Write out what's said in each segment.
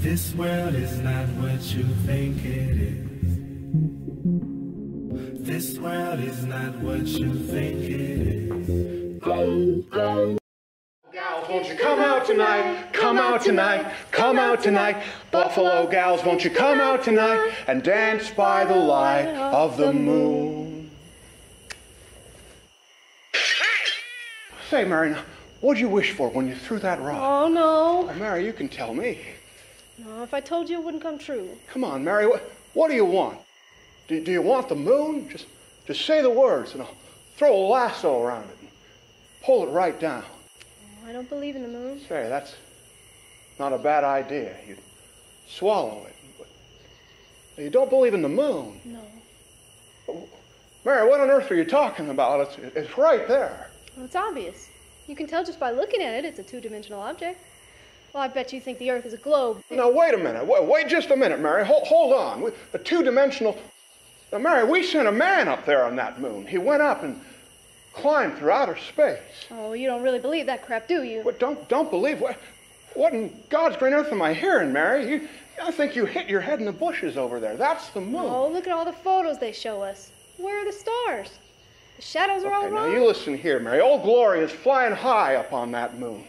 This world is not what you think it is. This world is not what you think it is. Gals, won't you come out tonight? Come out tonight. Come out tonight. Buffalo gals, won't you come out tonight and dance by the light of the moon? Say, Mary, what'd you wish for when you threw that rock? Oh, no. Oh, Mary, you can tell me. No, if I told you, it wouldn't come true. Come on, Mary, what do you want? Do you want the moon? Just say the words and I'll throw a lasso around it and pull it right down. Oh, I don't believe in the moon. Say, that's not a bad idea. You'd swallow it. But you don't believe in the moon? No. Mary, what on earth are you talking about? It's right there. Well, it's obvious. You can tell just by looking at it it's a two-dimensional object. Well, I bet you think the Earth is a globe. Now, wait a minute. Wait just a minute, Mary. Hold on. A two-dimensional... Now, Mary, we sent a man up there on that moon. He went up and climbed through outer space. Oh, you don't really believe that crap, do you? What, don't believe? What in God's green earth am I hearing, Mary? I think you hit your head in the bushes over there. That's the moon. Oh, look at all the photos they show us. Where are the stars? The shadows are all wrong. Now, you listen here, Mary. Old Glory is flying high up on that moon.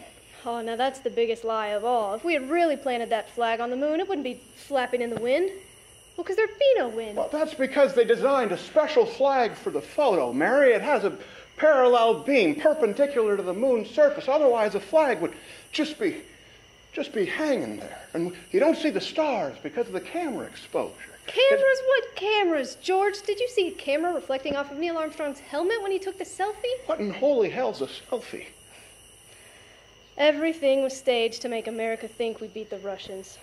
Oh, now that's the biggest lie of all. If we had really planted that flag on the moon, it wouldn't be flapping in the wind. Well, because there'd be no wind. Well, that's because they designed a special flag for the photo, Mary. It has a parallel beam perpendicular to the moon's surface. Otherwise, the flag would just be hanging there. And you don't see the stars because of the camera exposure. Cameras? What cameras? George, did you see a camera reflecting off of Neil Armstrong's helmet when he took the selfie? What in holy hell's a selfie? Everything was staged to make America think we beat the Russians.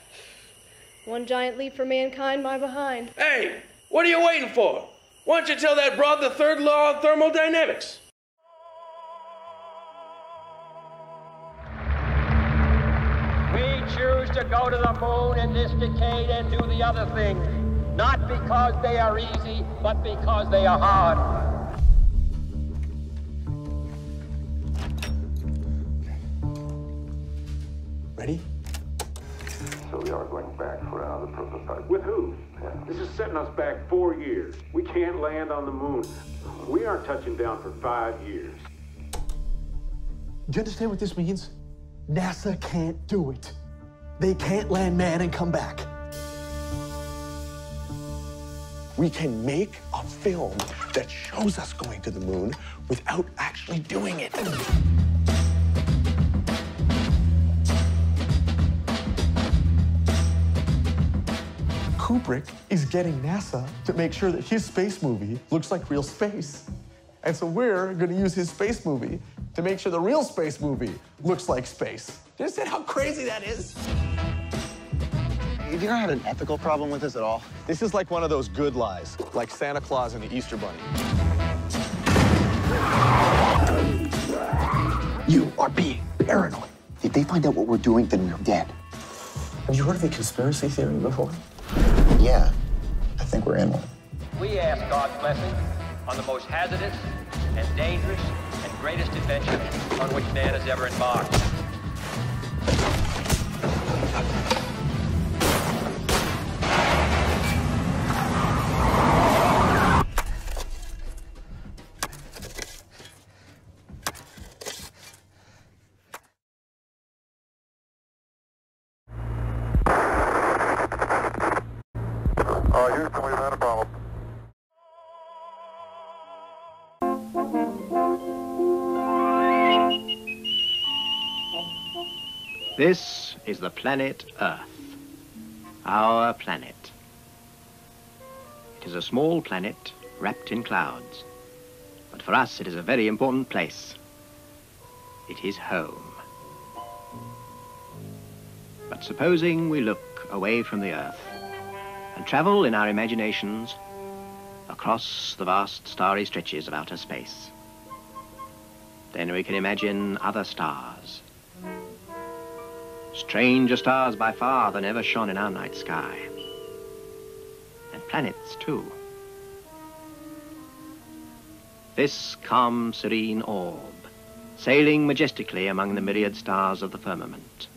One giant leap for mankind, my behind. Hey, what are you waiting for? Why don't you tell that broad the third law of thermodynamics? We choose to go to the moon in this decade and do the other thing, not because they are easy, but because they are hard. Ready? So we are going back for another prototype. With who? Yeah. This is setting us back 4 years. We can't land on the moon. We aren't touching down for 5 years. Do you understand what this means? NASA can't do it. They can't land man and come back. We can make a film that shows us going to the moon without actually doing it. Kubrick is getting NASA to make sure that his space movie looks like real space. And so we're going to use his space movie to make sure the real space movie looks like space. Do you understand how crazy that is? Have you ever had an ethical problem with this at all? This is like one of those good lies, like Santa Claus and the Easter Bunny. You are being paranoid. If they find out what we're doing, then we're dead. Have you heard of the conspiracy theory before? Yeah, I think we're in one. We ask God's blessing on the most hazardous and dangerous and greatest adventure on which man has ever embarked. Houston, we've had a problem. This is the planet Earth, our planet. It is a small planet wrapped in clouds, but for us it is a very important place. It is home. But supposing we look away from the Earth and travel in our imaginations across the vast starry stretches of outer space. Then we can imagine other stars. Stranger stars by far than ever shone in our night sky. And planets, too. This calm, serene orb, sailing majestically among the myriad stars of the firmament.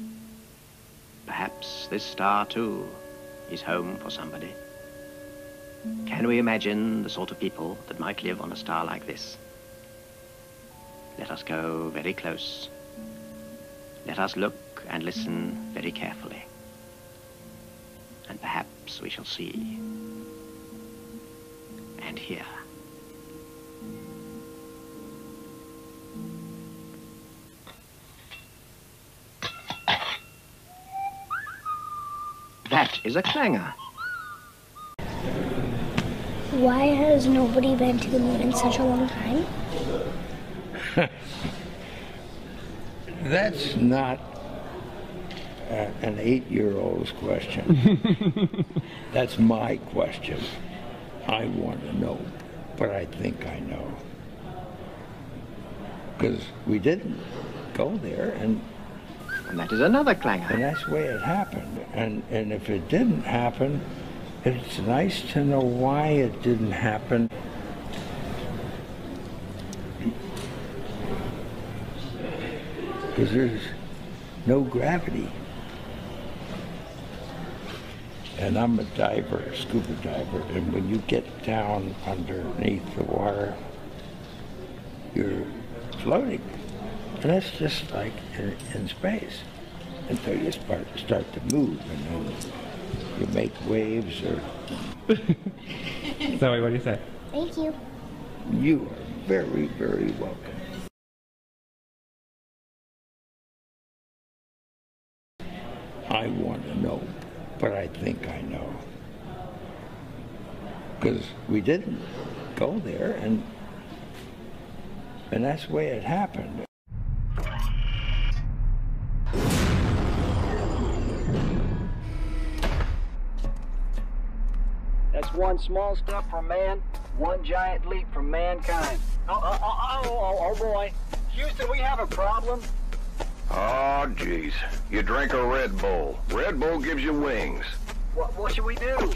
Perhaps this star, too, is home for somebody. Can we imagine the sort of people that might live on a star like this? Let us go very close. Let us look and listen very carefully. And perhaps we shall see and hear. That is a clangor. Why has nobody been to the moon in such a long time? That's not an 8-year-old's question. That's my question. I want to know, but I think I know. Because we didn't go there, and that is another clangor. And that's the way it happened. And if it didn't happen, it's nice to know why it didn't happen. Because there's no gravity. And I'm a diver, a scuba diver, and when you get down underneath the water, you're floating. And that's just like in space until you start to move, and then you make waves or... Zoe, what do you say? Thank you. You are very, very welcome. I want to know, but I think I know. Because we didn't go there, and that's the way it happened. That's one small step for man, one giant leap for mankind. Oh boy. Houston, we have a problem. Oh, jeez. You drink a Red Bull. Red Bull gives you wings. What should we do?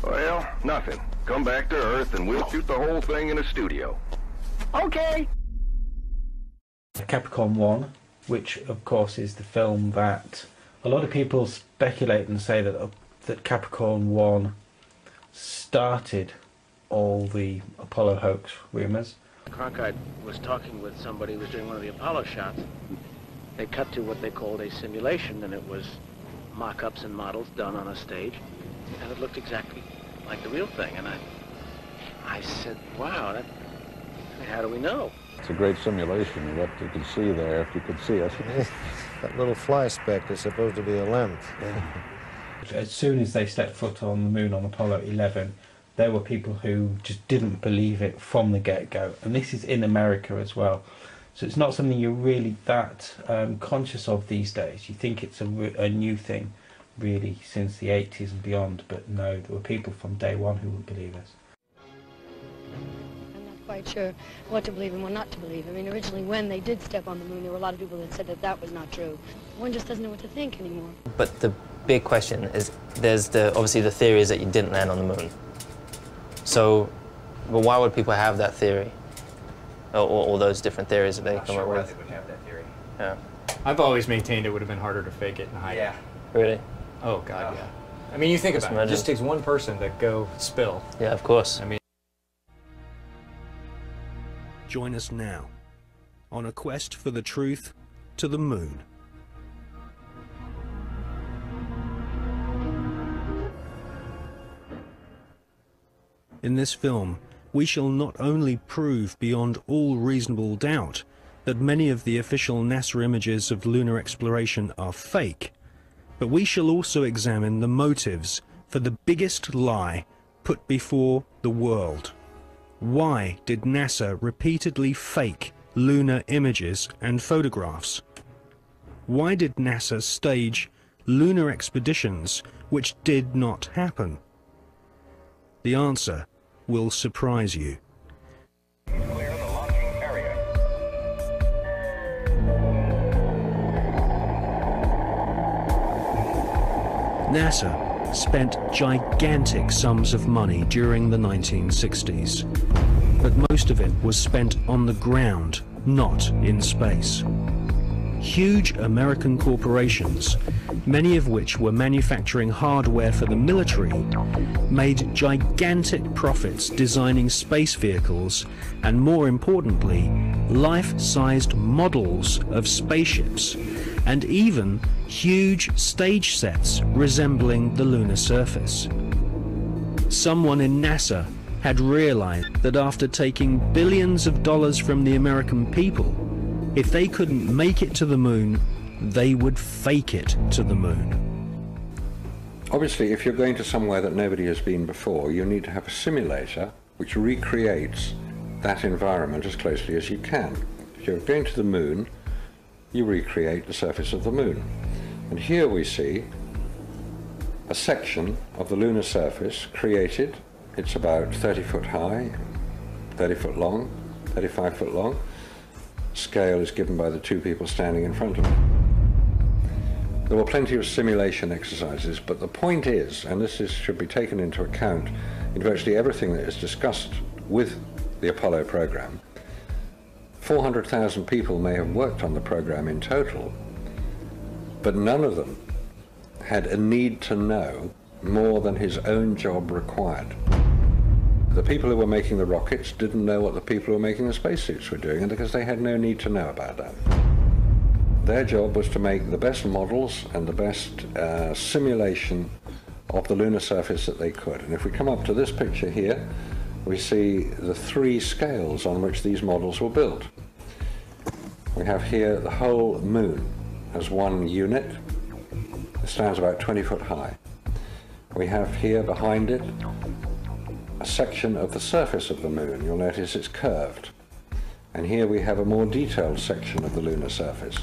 Well, nothing. Come back to Earth and we'll shoot the whole thing in a studio. Okay. Capricorn 1, which of course is the film that a lot of people speculate and say that Capricorn 1 started all the Apollo hoax rumours. Cronkite was talking with somebody who was doing one of the Apollo shots. They cut to what they called a simulation, and it was mock-ups and models done on a stage, and it looked exactly like the real thing. And I said, wow, how do we know? It's a great simulation of what you can see there, if you could see it. That little fly speck is supposed to be a lens. As soon as they stepped foot on the moon on Apollo 11, there were people who just didn't believe it from the get-go. And this is in America as well. So it's not something you're really that conscious of these days. You think it's a new thing, really, since the 80s and beyond. But no, there were people from day one who wouldn't believe us. I'm not quite sure what to believe and what not to believe. I mean, originally when they did step on the moon, there were a lot of people that said that that was not true. One just doesn't know what to think anymore. But the big question is, there's obviously the theory is that you didn't land on the moon. So, but why would people have that theory? All those different theories that they come up with? Why they would have that theory. Yeah. I've always maintained it would have been harder to fake it and hide it. Really? Oh, God, yeah. I mean, you think about it. It just takes one person to go spill. Yeah, of course. I mean, join us now on a quest for the truth to the moon. In this film, we shall not only prove beyond all reasonable doubt that many of the official NASA images of lunar exploration are fake, but we shall also examine the motives for the biggest lie put before the world. Why did NASA repeatedly fake lunar images and photographs? Why did NASA stage lunar expeditions which did not happen? The answer will surprise you. NASA spent gigantic sums of money during the 1960s, but most of it was spent on the ground, not in space. Huge American corporations many of which were manufacturing hardware for the military, made gigantic profits designing space vehicles and, more importantly, life-sized models of spaceships and even huge stage sets resembling the lunar surface. Someone in NASA had realized that after taking billions of dollars from the American people, if they couldn't make it to the moon, they would fake it to the moon. Obviously, if you're going to somewhere that nobody has been before, you need to have a simulator which recreates that environment as closely as you can. If you're going to the moon, you recreate the surface of the moon. And here we see a section of the lunar surface created. It's about 30 foot high, 30 foot long, 35 foot long. Scale is given by the two people standing in front of it. There were plenty of simulation exercises, but the point is, and this should be taken into account in virtually everything that is discussed with the Apollo program, 400,000 people may have worked on the program in total, but none of them had a need to know more than his own job required. The people who were making the rockets didn't know what the people who were making the spacesuits were doing, and because they had no need to know about that. Their job was to make the best models and the best simulation of the lunar surface that they could. And if we come up to this picture here, we see the three scales on which these models were built. We have here the whole moon as one unit. It stands about 20 foot high. We have here behind it a section of the surface of the moon. You'll notice it's curved. And here we have a more detailed section of the lunar surface.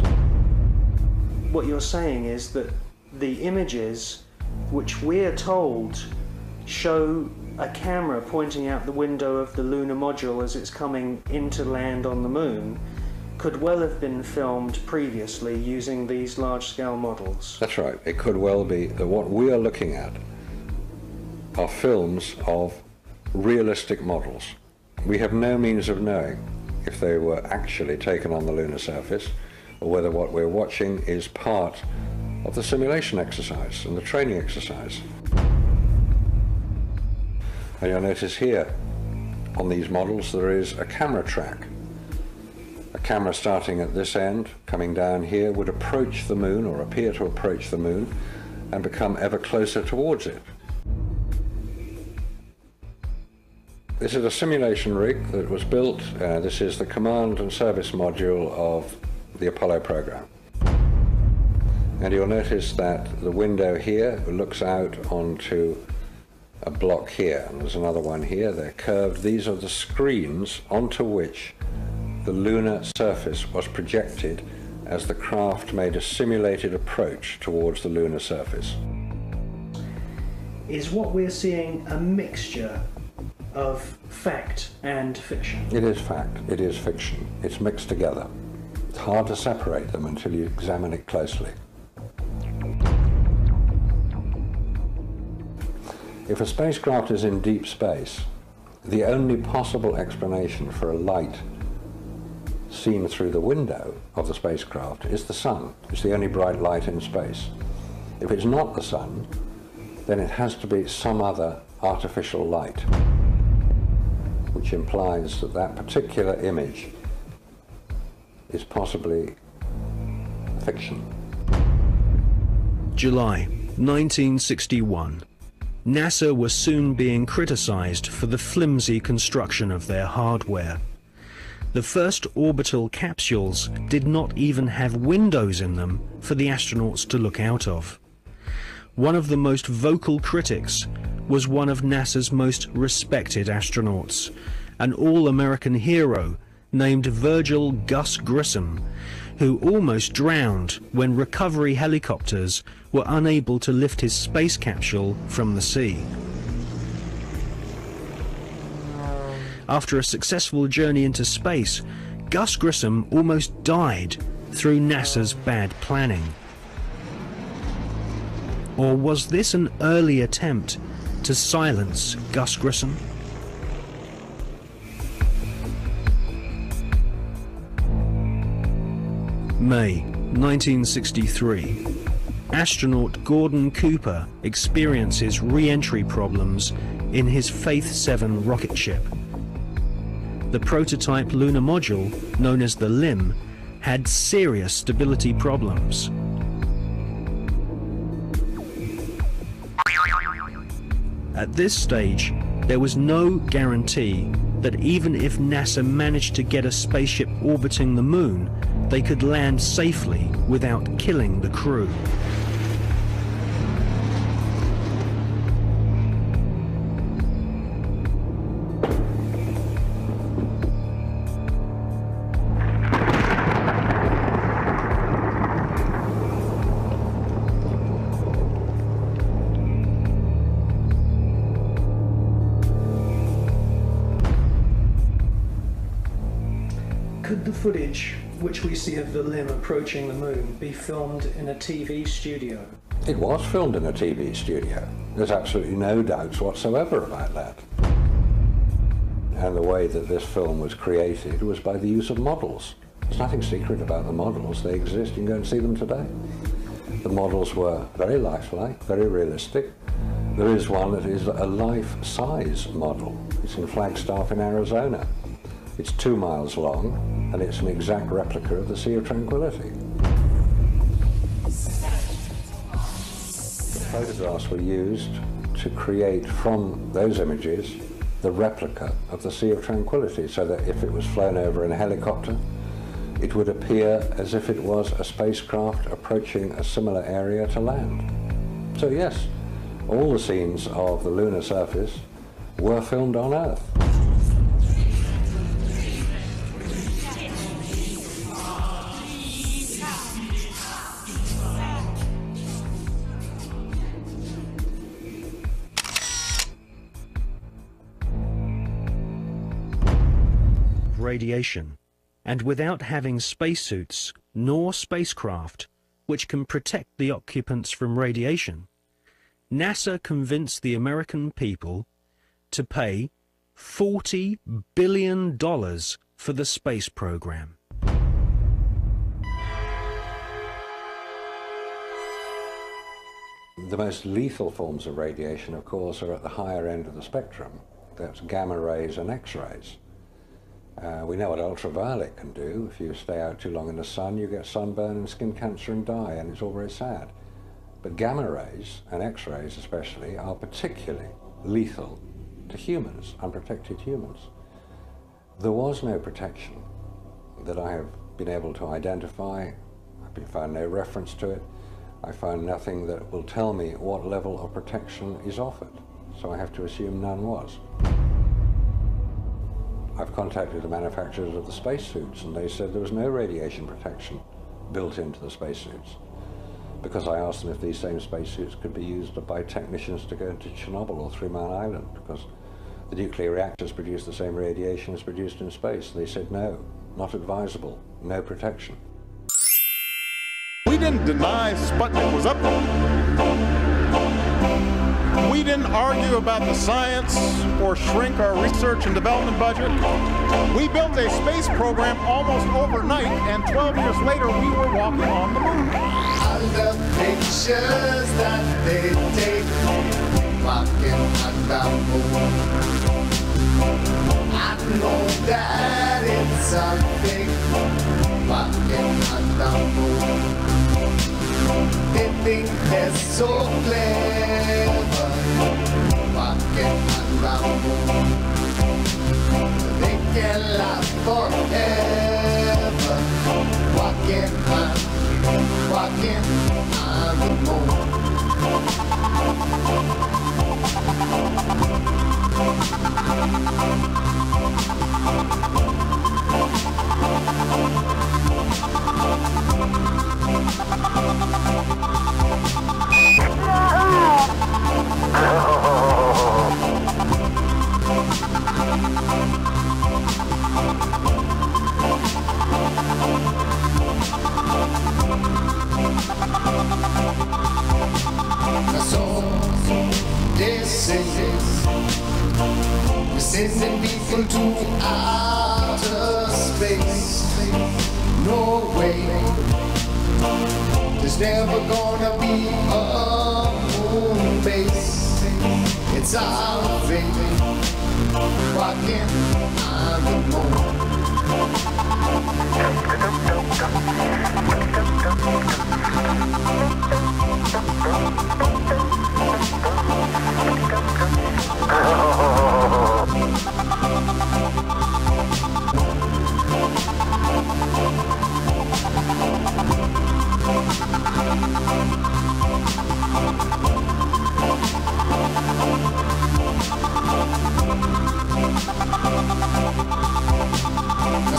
What you're saying is that the images which we're told show a camera pointing out the window of the lunar module as it's coming into land on the moon could well have been filmed previously using these large-scale models. That's right. It could well be that what we are looking at are films of realistic models. We have no means of knowing if they were actually taken on the lunar surface or whether what we're watching is part of the simulation exercise and the training exercise. And you'll notice here on these models there is a camera track. A camera starting at this end, coming down here, would approach the moon or appear to approach the moon and become ever closer towards it. This is a simulation rig that was built. This is the command and service module of the Apollo program. And you'll notice that the window here looks out onto a block here, and there's another one here. They're curved. These are the screens onto which the lunar surface was projected as the craft made a simulated approach towards the lunar surface. Is what we're seeing a mixture of fact and fiction? It is fact, it is fiction. It's mixed together. It's hard to separate them until you examine it closely. If a spacecraft is in deep space, the only possible explanation for a light seen through the window of the spacecraft is the sun. It's the only bright light in space. If it's not the sun, then it has to be some other artificial light, which implies that that particular image is possibly fiction. July 1961. NASA was soon being criticized for the flimsy construction of their hardware. The first orbital capsules did not even have windows in them for the astronauts to look out of. One of the most vocal critics was one of NASA's most respected astronauts, an all-American hero named Virgil Gus Grissom, who almost drowned when recovery helicopters were unable to lift his space capsule from the sea. After a successful journey into space, Gus Grissom almost died through NASA's bad planning. Or was this an early attempt to silence Gus Grissom? May 1963. astronaut Gordon Cooper experiences re-entry problems in his Faith 7 rocket ship. The prototype lunar module, known as the LIM, had serious stability problems. At this stage, there was no guarantee that even if NASA managed to get a spaceship orbiting the moon, they could land safely without killing the crew. Could the footage which we see of the LIM approaching the moon be filmed in a TV studio? It was filmed in a TV studio. There's absolutely no doubts whatsoever about that. And the way that this film was created was by the use of models. There's nothing secret about the models. They exist. You can go and see them today. The models were very lifelike, very realistic. There is one that is a life-size model. It's in Flagstaff in Arizona. It's 2 miles long, and it's an exact replica of the Sea of Tranquility. The photographs were used to create from those images the replica of the Sea of Tranquility, so that if it was flown over in a helicopter, it would appear as if it was a spacecraft approaching a similar area to land. So yes, all the scenes of the lunar surface were filmed on Earth. Radiation, and without having spacesuits nor spacecraft which can protect the occupants from radiation, NASA convinced the American people to pay $40 billion for the space program. The most lethal forms of radiation, of course, are at the higher end of the spectrum. That's gamma rays and X-rays. We know what ultraviolet can do. If you stay out too long in the sun, you get sunburn and skin cancer and die, and it's all very sad. But gamma rays, and X-rays especially, are particularly lethal to humans, unprotected humans. There was no protection that I have been able to identify. I've found no reference to it. I found nothing that will tell me what level of protection is offered, so I have to assume none was. I've contacted the manufacturers of the spacesuits, and they said there was no radiation protection built into the spacesuits, because I asked them if these same spacesuits could be used by technicians to go into Chernobyl or 3 Mile Island, because the nuclear reactors produce the same radiation as produced in space. They said no, not advisable, no protection. We didn't deny Sputnik was up. We didn't argue about the science or shrink our research and development budget. We built a space program almost overnight, and 12 years later we were walking on the moon. All the pictures that they take, walking on the moon. I know that it's a fake, walking on the moon. They think they're so clever, walking on the moon. They can last forever, walking on the moon. So they say we're sending people to outer space. No way to There's never gonna be a moon base. It's our fate, walking on the moon.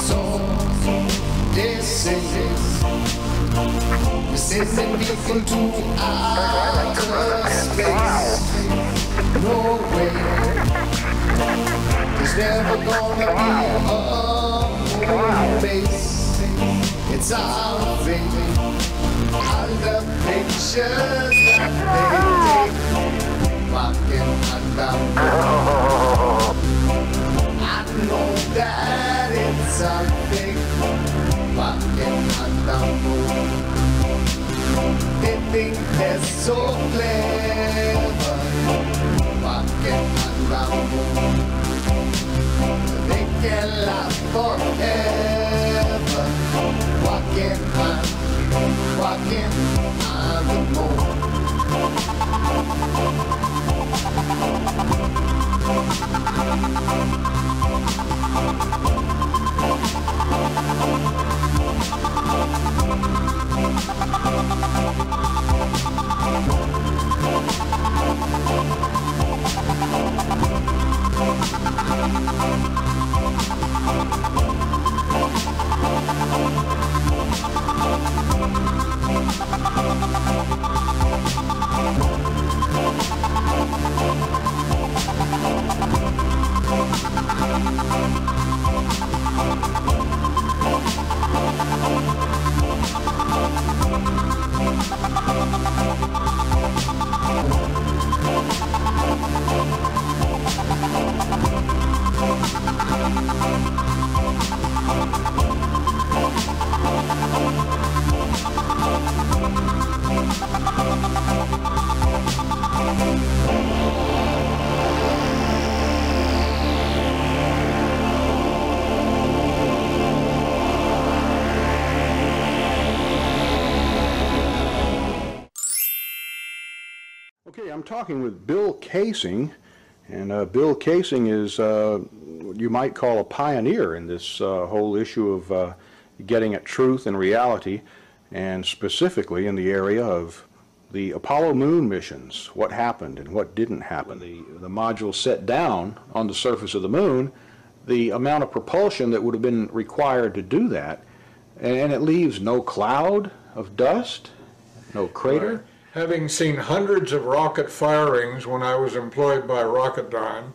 So they say we're sending people to outer space. No way, there's never gonna be a moon base. It's our fate. All the pictures that they take, walking on the moon. I know that it's a thing, walking on the moon. They think they're so clever, walking on the moon. They can laugh forever, walking on the moon. Okay, I'm talking with Bill Kaysing, and Bill Kaysing is what you might call a pioneer in this whole issue of getting at truth and reality, and specifically in the area of the Apollo moon missions, what happened and what didn't happen. When the module set down on the surface of the moon, the amount of propulsion that would have been required to do that, and it leaves no cloud of dust, no crater. Right. Having seen hundreds of rocket firings when I was employed by Rocketdyne,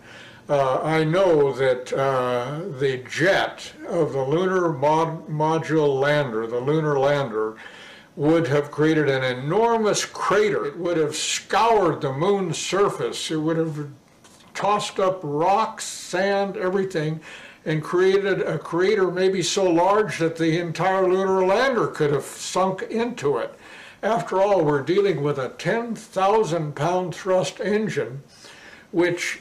I know that the jet of the lunar module lander, the lunar lander, would have created an enormous crater. It would have scoured the moon's surface. It would have tossed up rocks, sand, everything, and created a crater maybe so large that the entire lunar lander could have sunk into it. After all, we're dealing with a 10,000-pound thrust engine, which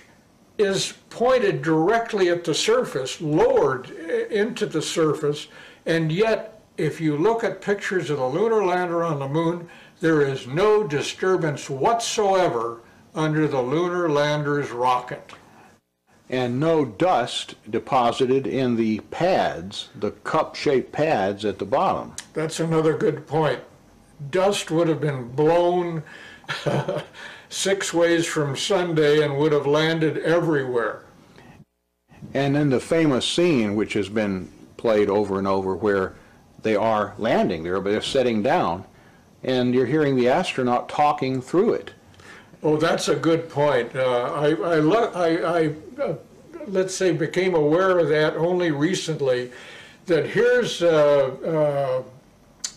is pointed directly at the surface, lowered into the surface, and yet, if you look at pictures of the lunar lander on the moon, there is no disturbance whatsoever under the lunar lander's rocket. And no dust deposited in the pads, the cup-shaped pads at the bottom. That's another good point. Dust would have been blown 6 ways from Sunday and would have landed everywhere. And then the famous scene, which has been played over and over, where they are landing there, but they're setting down, and you're hearing the astronaut talking through it. Oh, that's a good point. I let's say, became aware of that only recently, that here's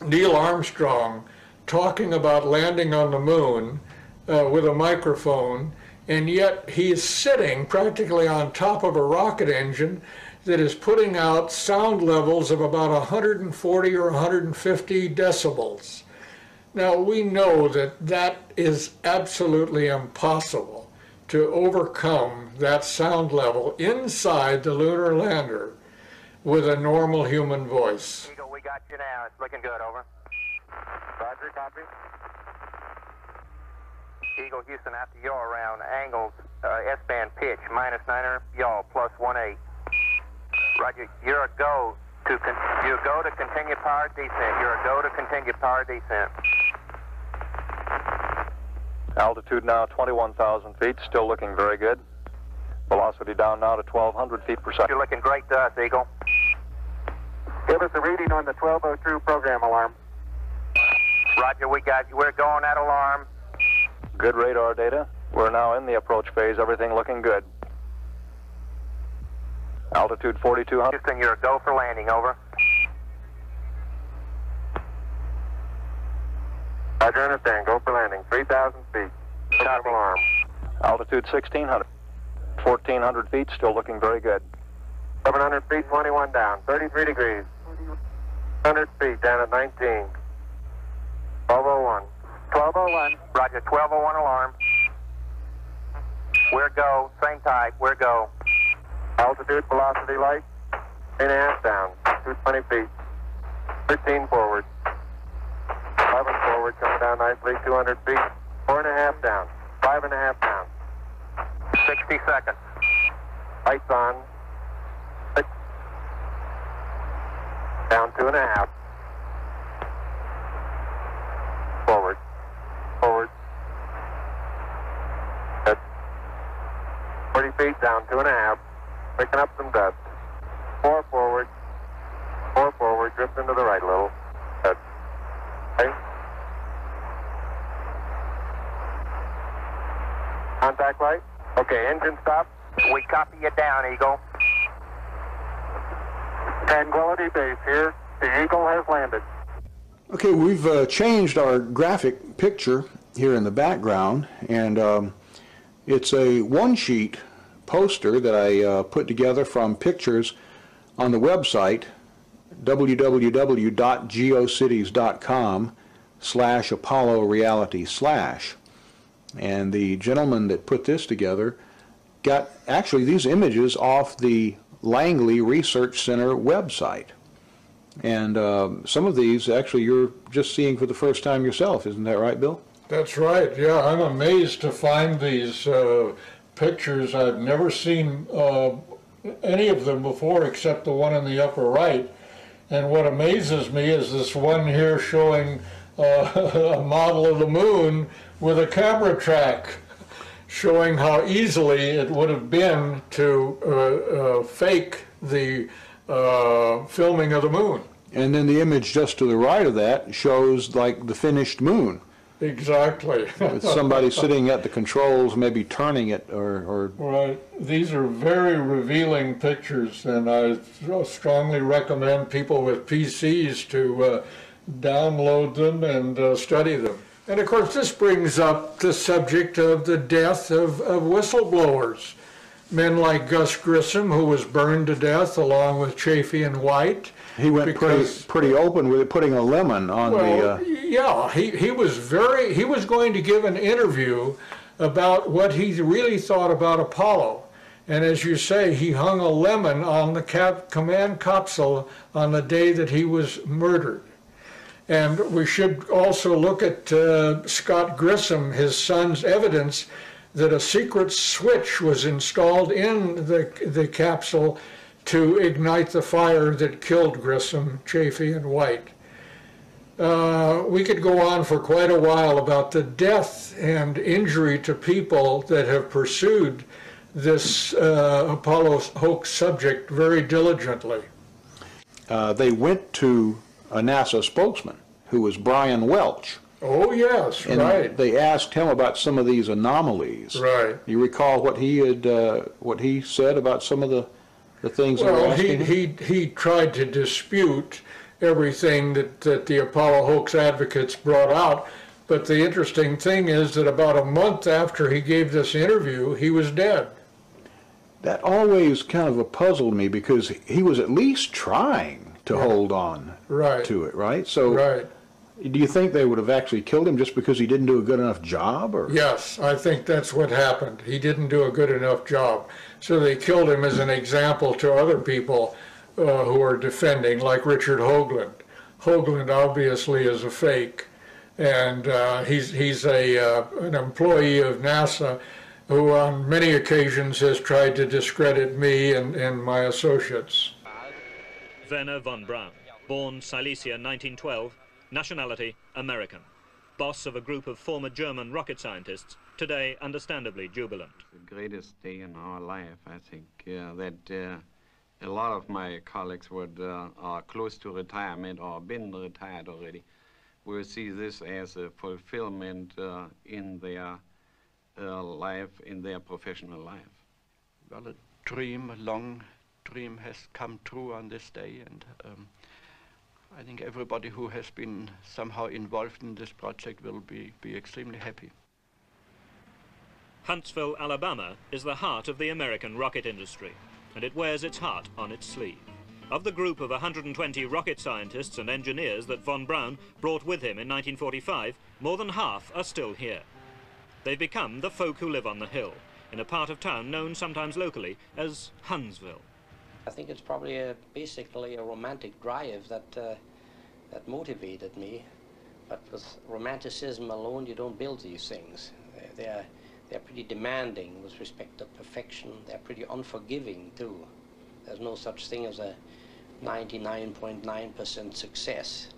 Neil Armstrong talking about landing on the moon with a microphone, and yet he's sitting practically on top of a rocket engine that is putting out sound levels of about 140 or 150 decibels. Now, we know that that is absolutely impossible to overcome that sound level inside the lunar lander with a normal human voice. Eagle, we got you now. It's looking good, over. Roger, copy. Eagle, Houston, after yaw around angles, S-band pitch, minus 9er, yaw, plus 1/8. Roger, you're a go to continue power descent. You're a go to continue power descent. Altitude now 21,000 feet, still looking very good. Velocity down now to 1,200 feet per second. You're looking great to us, Eagle. Give us a reading on the 1202 program alarm. Roger, we got you. We're going at alarm. Good radar data. We're now in the approach phase. Everything looking good. Altitude 4,200. Houston, you're a go for landing, over. Roger, understand. Go for landing. 3,000 feet. Copy. Alarm. Altitude 1,600. 1,400 feet, still looking very good. 700 feet, 21 down. 33 degrees. 100 feet down at 19. 1201. 1201. Roger, 1201 alarm. We're go. Same type. We're go. Altitude, velocity light. 3.5 down. 220 feet. 13 forward. 11 forward, coming down nicely. 200 feet. 4.5 down. 5.5 down. 60 seconds. Lights on. 6. Down 2.5. Forward. Forward. Good. 40 feet down 2.5. Picking up some dust. 4 forward. 4 forward. Drifting to the right a little. Good. Okay. Contact light. Okay, engine stop. We copy you down, Eagle. Tranquility Base here. The Eagle has landed. Okay, we've changed our graphic picture here in the background, and it's a one-sheet poster that I put together from pictures on the website www.geocities.com/ApolloReality/. And the gentleman that put this together got actually these images off the Langley Research Center website. And some of these actually you're just seeing for the first time yourself, isn't that right, Bill? That's right, yeah. I'm amazed to find these pictures. I've never seen any of them before except the one in the upper right. And what amazes me is this one here showing a model of the moon with a camera track, showing how easily it would have been to fake the filming of the moon. And then the image just to the right of that shows like the finished moon. Exactly. With somebody sitting at the controls, maybe turning it or... Right. These are very revealing pictures, and I strongly recommend people with PCs to download them and study them. And of course this brings up the subject of the death of whistleblowers. Men like Gus Grissom, who was burned to death along with Chafee and White. He went pretty open with it, putting a lemon on yeah, he was going to give an interview about what he really thought about Apollo. And as you say, he hung a lemon on the command capsule on the day that he was murdered. And we should also look at Scott Grissom, his son's evidence that a secret switch was installed in the capsule to ignite the fire that killed Grissom, Chafee, and White. We could go on for quite a while about the death and injury to people that have pursued this Apollo hoax subject very diligently. They went to a NASA spokesman who was Brian Welch. Oh yes, and right. They asked him about some of these anomalies. Right. You recall what he had, what he said about some of the things they were asking him? He tried to dispute everything that the Apollo hoax advocates brought out. But the interesting thing is that about a month after he gave this interview, he was dead. That always kind of puzzled me because he was at least trying to hold on to it, right? So Do you think they would have actually killed him just because he didn't do a good enough job? Or? Yes, I think that's what happened. He didn't do a good enough job. So they killed him as an example to other people who are defending, like Richard Hoagland. Hoagland obviously is a fake, and he's an employee of NASA who on many occasions has tried to discredit me and my associates. Wernher von Braun, born Silesia 1912, nationality American, boss of a group of former German rocket scientists, today understandably jubilant. The greatest day in our life, I think, that a lot of my colleagues are close to retirement or been retired already, will see this as a fulfillment in their life, in their professional life. Well, a long dream has come true on this day, and I think everybody who has been somehow involved in this project will be extremely happy. Huntsville, Alabama is the heart of the American rocket industry, and it wears its heart on its sleeve. Of the group of 120 rocket scientists and engineers that von Braun brought with him in 1945, more than half are still here. They've become the folk who live on the hill, in a part of town known sometimes locally as Huntsville. I think it's probably basically a romantic drive that motivated me, but with romanticism alone you don't build these things. They're pretty demanding with respect to perfection. They're pretty unforgiving too. There's no such thing as a 99.9% success.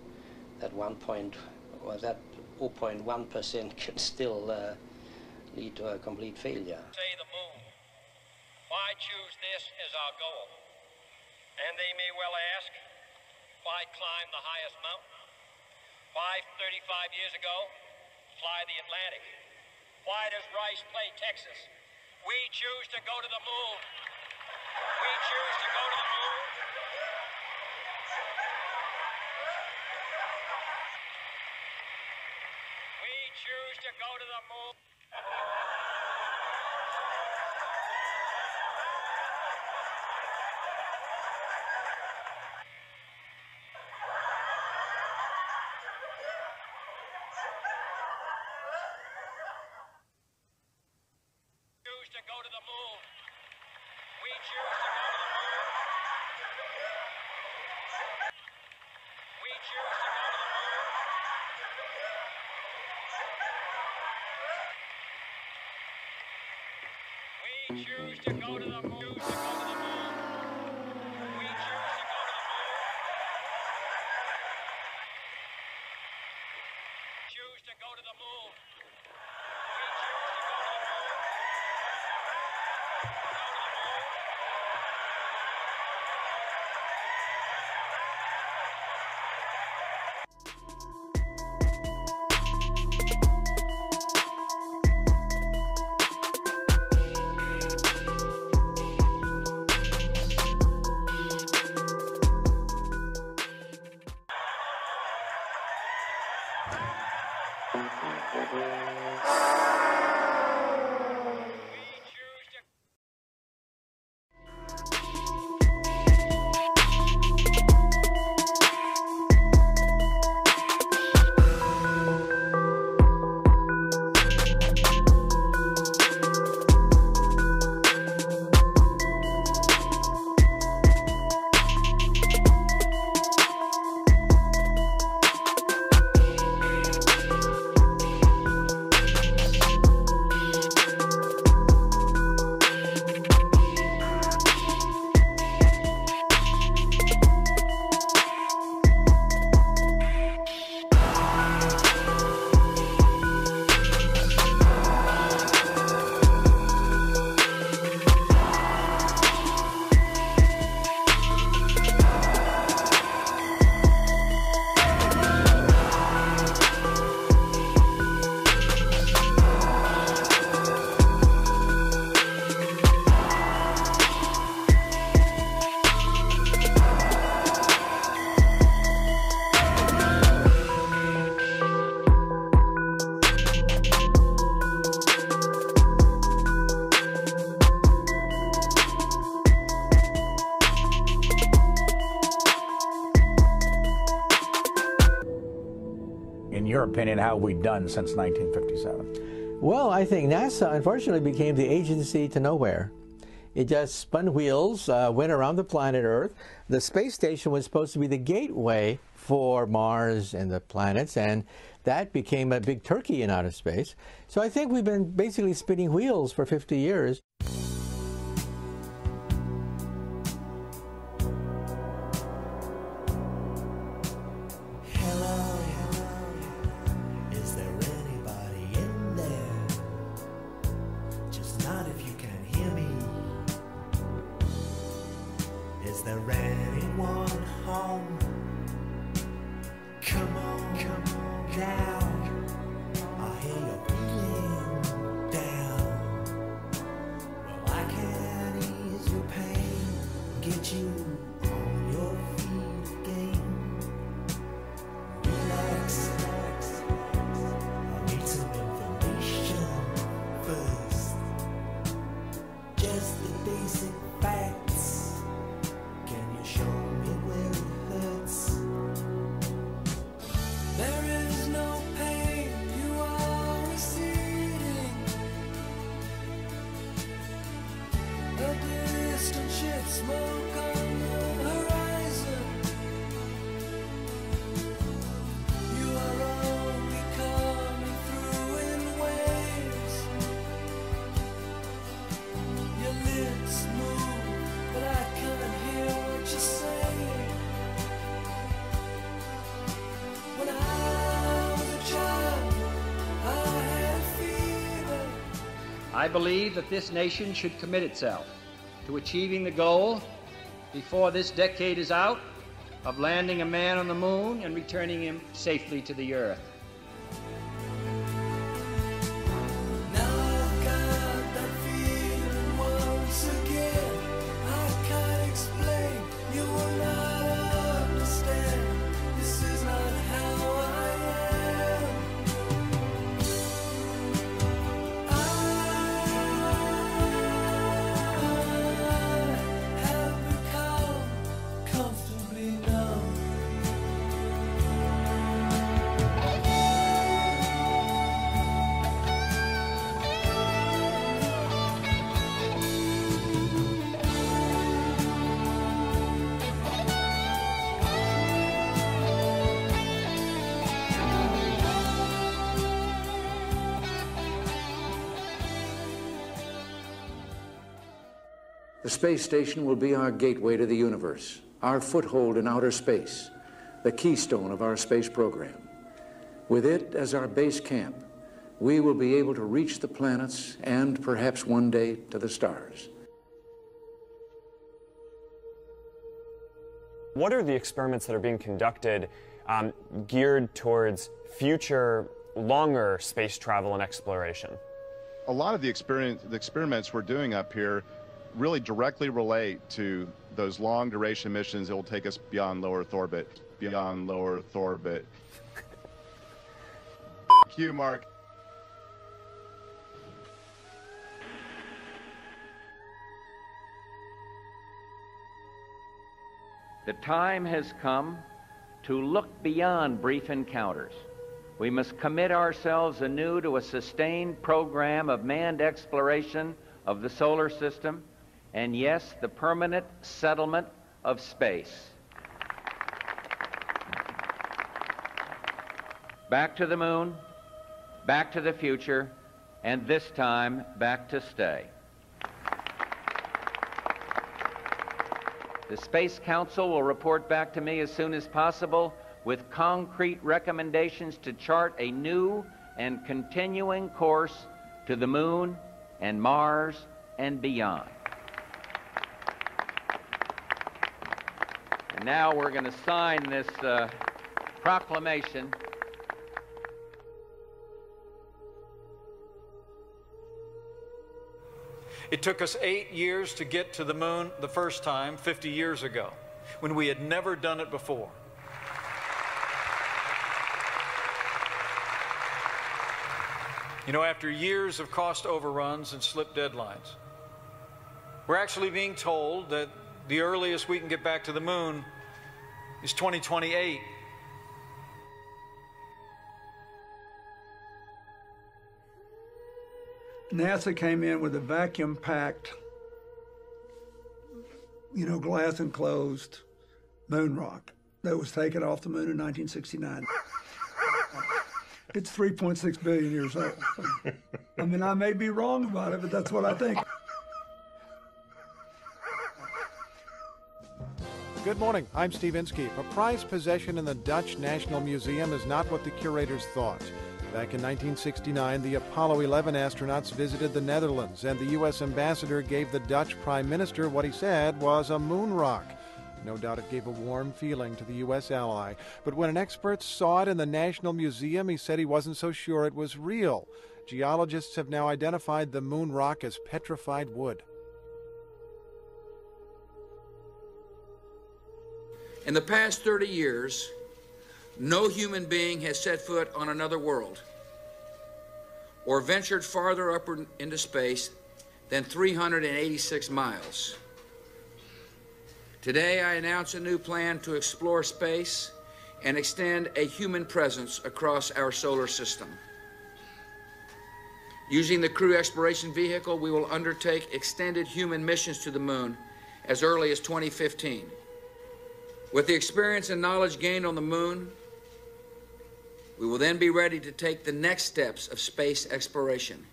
That 0.1% can still lead to a complete failure. Say the moon. Why choose this as our goal? And they may well ask, why climb the highest mountain? Why 35 years ago fly the Atlantic? Why does Rice play Texas? We choose to go to the moon. We choose to go to the moon. We choose to go to the moon. To go to the moon. We choose to go to the moon. We choose to go to the moon. We choose to go to the moon. We choose to go to the moon. Choose to go to the moon. We choose to go to the moon. your opinion, how have we done since 1957? Well, I think NASA unfortunately became the agency to nowhere. It just spun wheels, went around the planet Earth. The space station was supposed to be the gateway for Mars and the planets, and that became a big turkey in outer space. So I think we've been basically spinning wheels for 50 years. I believe that this nation should commit itself to achieving the goal, before this decade is out, of landing a man on the moon and returning him safely to the Earth. The space station will be our gateway to the universe, our foothold in outer space, the keystone of our space program. With it as our base camp, we will be able to reach the planets and perhaps one day to the stars. What are the experiments that are being conducted geared towards future, longer space travel and exploration? A lot of the experiments we're doing up here really directly relate to those long duration missions that will take us beyond low Earth orbit, beyond low Earth orbit. Q, Mark. The time has come to look beyond brief encounters. We must commit ourselves anew to a sustained program of manned exploration of the solar system, and yes, the permanent settlement of space. Back to the moon, back to the future, and this time back to stay. The Space Council will report back to me as soon as possible with concrete recommendations to chart a new and continuing course to the moon and Mars and beyond. And now we're going to sign this proclamation. It took us 8 years to get to the moon the first time, 50 years ago, when we had never done it before. You know, after years of cost overruns and slipped deadlines, we're actually being told that the earliest we can get back to the moon is 2028. NASA came in with a vacuum-packed, glass enclosed moon rock that was taken off the moon in 1969. It's 3.6 billion years old. I mean, I may be wrong about it, but that's what I think. Good morning, I'm Steve Inskeep. A prized possession in the Dutch National Museum is not what the curators thought. Back in 1969, the Apollo 11 astronauts visited the Netherlands, and the U.S. ambassador gave the Dutch Prime Minister what he said was a moon rock. No doubt it gave a warm feeling to the U.S. ally. But when an expert saw it in the National Museum, he said he wasn't so sure it was real. Geologists have now identified the moon rock as petrified wood. In the past 30 years, no human being has set foot on another world or ventured farther upward into space than 386 miles. Today, I announce a new plan to explore space and extend a human presence across our solar system. Using the Crew Exploration Vehicle, we will undertake extended human missions to the moon as early as 2015. With the experience and knowledge gained on the moon, we will then be ready to take the next steps of space exploration,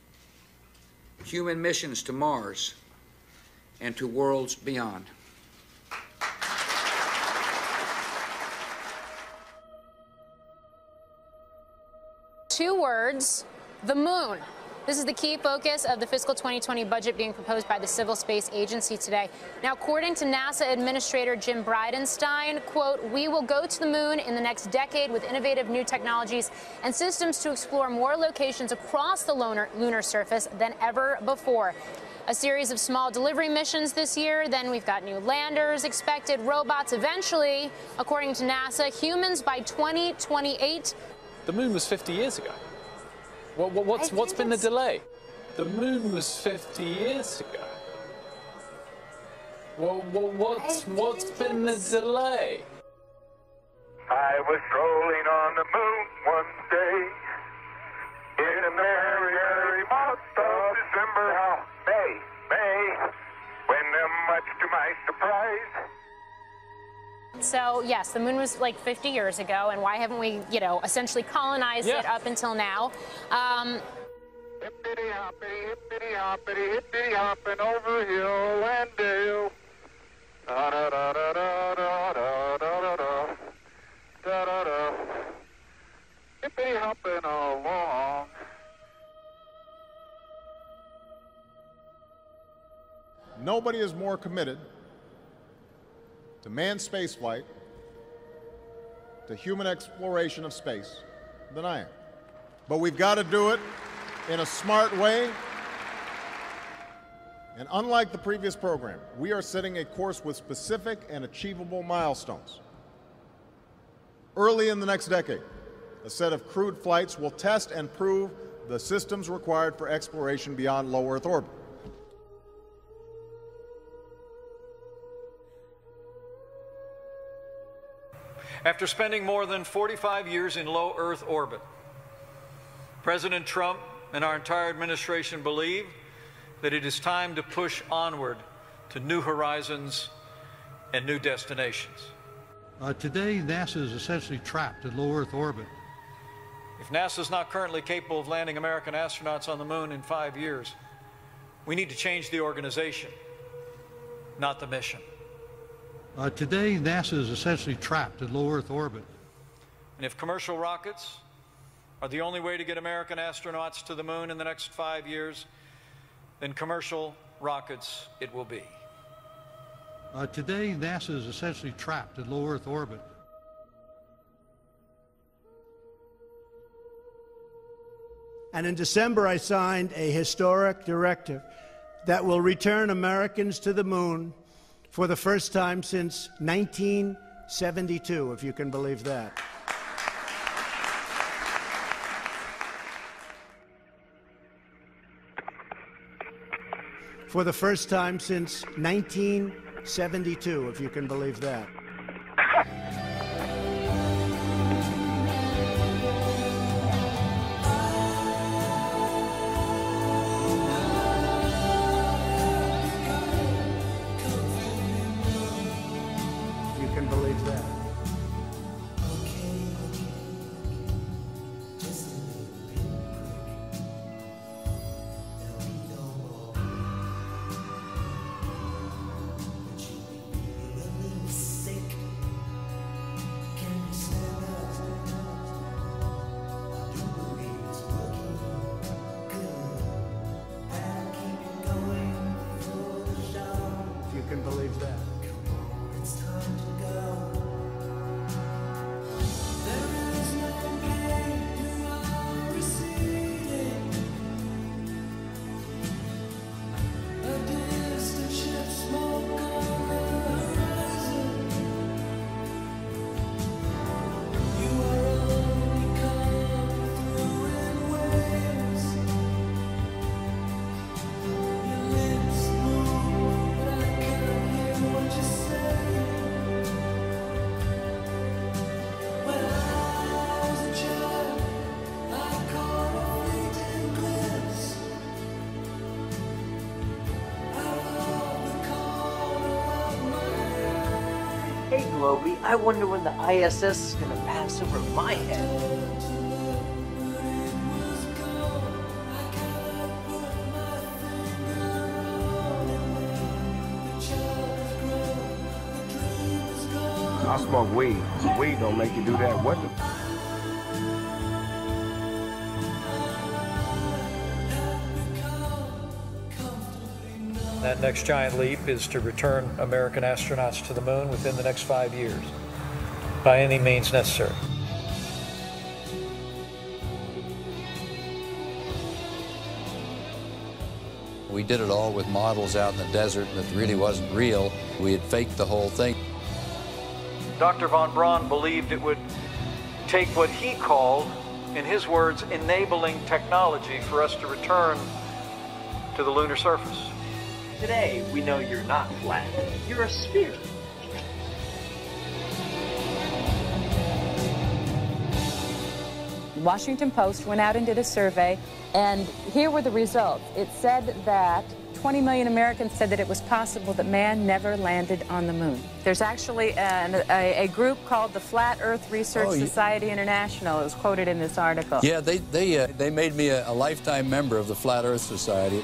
human missions to Mars and to worlds beyond. Two words, the moon. This is the key focus of the fiscal 2020 budget being proposed by the Civil Space Agency today. Now, according to NASA Administrator Jim Bridenstine, quote, "We will go to the moon in the next decade with innovative new technologies and systems to explore more locations across the lunar surface than ever before." A series of small delivery missions this year, then we've got new landers expected, robots eventually, according to NASA, humans by 2028. The moon was 50 years ago. What's been the delay? The moon was 50 years ago. What's been the delay? I was strolling on the moon one day in a merry month of December, May, when much to my surprise. So, yes, the moon was like 50 years ago, and why haven't we, essentially colonized it up until now? Hippity hoppity, hippity hopping over hill and dale. Da da da da da da da da da da da da. Hippity hopping along. Nobody is more committed to manned spaceflight, to human exploration of space, than I am. But we've got to do it in a smart way. And unlike the previous program, we are setting a course with specific and achievable milestones. Early in the next decade, a set of crewed flights will test and prove the systems required for exploration beyond low Earth orbit. After spending more than 45 years in low Earth orbit, President Trump and our entire administration believe that it is time to push onward to new horizons and new destinations. Today, NASA is essentially trapped in low Earth orbit. If NASA is not currently capable of landing American astronauts on the moon in 5 years, we need to change the organization, not the mission. Today, NASA is essentially trapped in low Earth orbit. And if commercial rockets are the only way to get American astronauts to the moon in the next 5 years, then commercial rockets it will be. Today, NASA is essentially trapped in low Earth orbit. And in December, I signed a historic directive that will return Americans to the moon for the first time since 1972, if you can believe that. For the first time since 1972, if you can believe that. can believe that. It's time to go. There is no pain, you are receding. A distant ship, smoke on the horizon. You are only coming through in waves. Your lips move, but I can't hear what you're saying. When I was a child, I caught a fleeting glimpse out of the corner of my eye. Hey, Globey, I wonder when the ISS is going to pass over my head. I smoke weed. Weed don't make you do that. What the? That next giant leap is to return American astronauts to the moon within the next 5 years, by any means necessary. We did it all with models out in the desert that really wasn't real. We had faked the whole thing. Dr. von Braun believed it would take what he called, in his words, enabling technology for us to return to the lunar surface. Today, we know you're not flat. You're a sphere. The Washington Post went out and did a survey, and here were the results. It said that 20 million Americans said that it was possible that man never landed on the moon. There's actually a group called the Flat Earth Research Society International. It was quoted in this article. Yeah, they made me a lifetime member of the Flat Earth Society.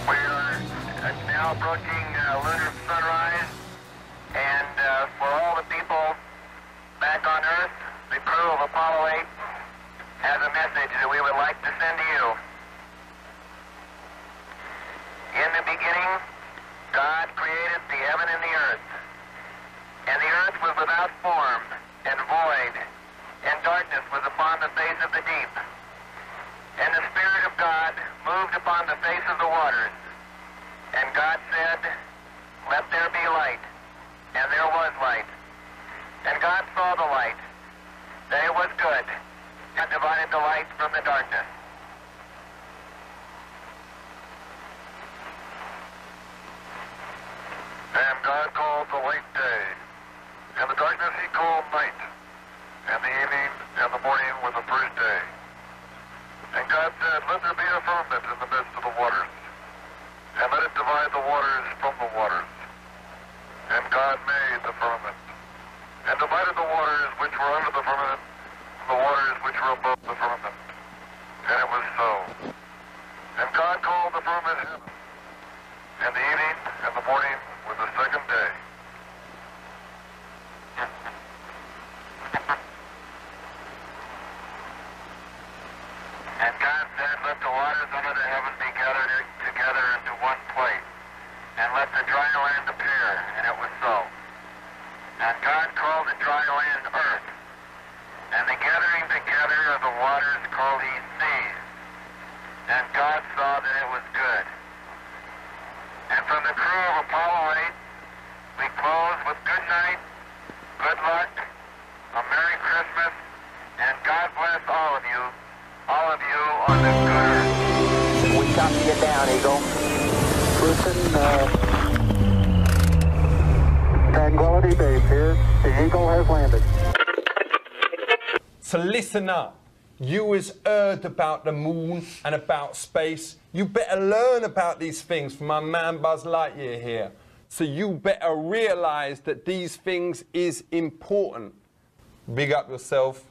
We are now approaching lunar sunrise, and for all the people back on Earth, the crew of Apollo 8 has a message that we would like to send to you. In the beginning, God created the heaven and the earth. And the earth was without form and void, and darkness was upon the face of the deep. And the Spirit of God moved upon the face of the waters. And God said, "Let there be light." And there was light. And God saw the light, that it was good, and divided the light from the darkness. And God called the light day, and the darkness he called night, and the evening and the morning were the first day. And God said, "Let there be a firmament in the midst of the waters, and let it divide the waters from the waters." And God made the firmament, and divided the waters which were under the firmament from the waters which were above the firmament. And it was so. And God called the firmament heaven, and the evening and the morning were the second day. And God said, "Let the waters under the heaven be gathered together into one place, and let the dry land appear." And it was so. And God called the dry land earth, and the gathering together of the waters called he seas. And God saw that it was good. And from the crew of Apollo 8, we close with good night, good luck, a Merry Christmas, and God bless all of you on this good earth. We copy you down, Eagle. Listen, Tranquility Base here. The Eagle has landed. So listen up. You has heard about the moon and about space. You better learn about these things from my man Buzz Lightyear here. So you better realize that these things is important. Big up yourself.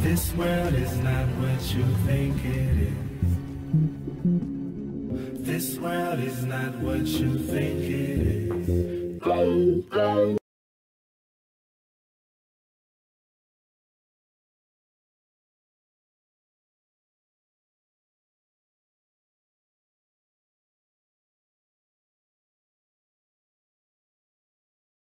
This world is not what you think it is. This world is not what you think it is.